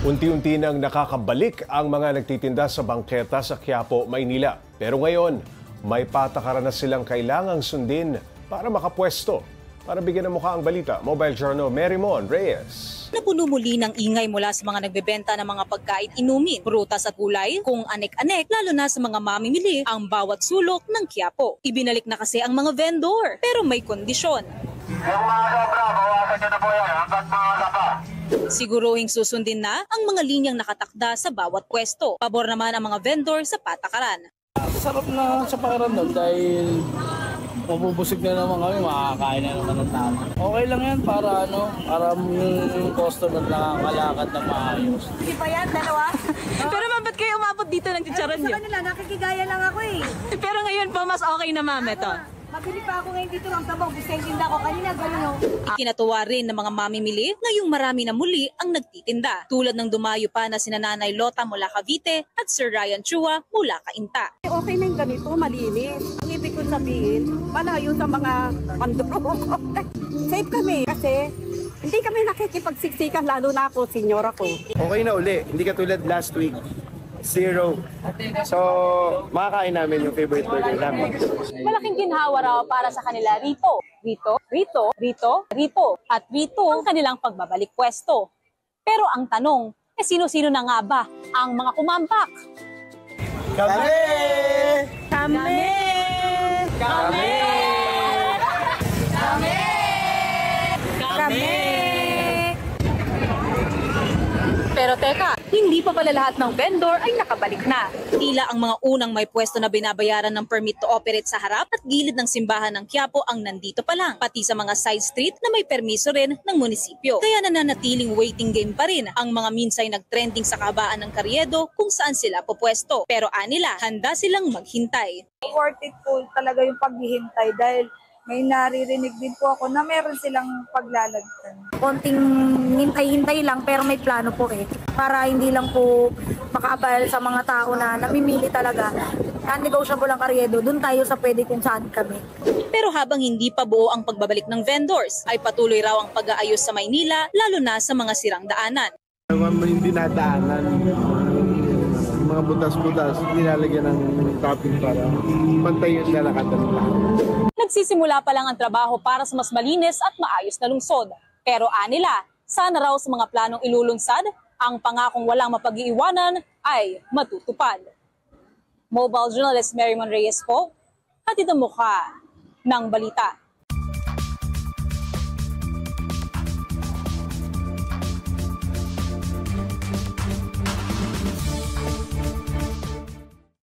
Unti-unti nang nakakabalik ang mga nagtitinda sa bangketa sa Quiapo, Maynila. Pero ngayon, may patakaran na silang kailangang sundin para makapwesto. Para bigyan ng mukha ang balita, Mobile Journal Marymon Reyes. Napuno muli ng ingay mula sa mga nagbebenta ng mga pagkain inumin, prutas at gulay, kung anek-anek lalo na sa mga mamimili ang bawat sulok ng Quiapo. Ibinalik na kasi ang mga vendor, pero may kondisyon. Yung mga sobra, bawasan nyo na po yan hanggang mga lapa. Siguruhing susundin na ang mga linyang nakatakda sa bawat pwesto. Pabor naman ang mga vendor sa patakaran. Sarap na sa pakiramdam dahil mabubusog na naman kami, makakain na naman ng tama. Okay lang yan para yung customer nakakalakad na maayos. Hindi pa yan, dalawa? Pero ba't kayo umabot dito ng chicharon Sa nyo? kanila, nakikigaya lang ako eh. Pero ngayon po, mas okay na ma'am ito. Mabili pa ako ngayon dito ng tabang. Gusto yung tinda ko. Kanina, gano'n o. Ikinatuwa rin ng mga mamimili ngayong marami na muli ang nagtitinda. Tulad ng dumayo pa na sina Nanay Lota mula Cavite at Sir Ryan Chua mula Cainta. Okay na yung ganito, malinis. Ang ibig ko sabihin, malayo sa mga pandurong. Safe kami kasi hindi kami nakikipagsiksikan, lalo na ako, senior ako. Okay na uli, hindi katulad last week. 0. So, makakain namin yung favorite burger namin. Malaking ginhawa raw para sa kanila rito, at rito ang kanilang pagbabalik pwesto. Pero ang tanong, sino-sino na nga ba ang mga kumambak? Kami! Kami! Kami! Kami! Pero teka, hindi pa pala lahat ng vendor ay nakabalik na. Tila ang mga unang may pwesto na binabayaran ng permit to operate sa harap at gilid ng simbahan ng Quiapo ang nandito pa lang, pati sa mga side street na may permiso rin ng munisipyo. Kaya nananatiling waiting game pa rin ang mga minsay nagtrending sa kabaan ng Carriedo kung saan sila popwesto. Pero anila, handa silang maghintay. Worth it po talaga yung paghihintay dahil may naririnig din po ako na meron silang paglalagtan. Konting hintay-hintay lang pero may plano po eh. Para hindi lang po makaabal sa mga tao na namimili talaga. Non-negotiable ang Carriedo, dun tayo sa pwede kung saan kami. Pero habang hindi pa buo ang pagbabalik ng vendors, ay patuloy raw ang pag-aayos sa Maynila, lalo na sa mga sirang daanan. Hindi nadaanan, mga butas-butas, nilalagyan ng topping para pantay yung lalakatan nila. Nagsisimula pa lang ang trabaho para sa mas malinis at maayos na lungsod. Pero anila, sana raw sa mga planong ilulunsad, ang pangakong walang mapag-iiwanan ay matutupad. Mobile Journalist Marymon Reyes po, hatid ang mukha ng balita.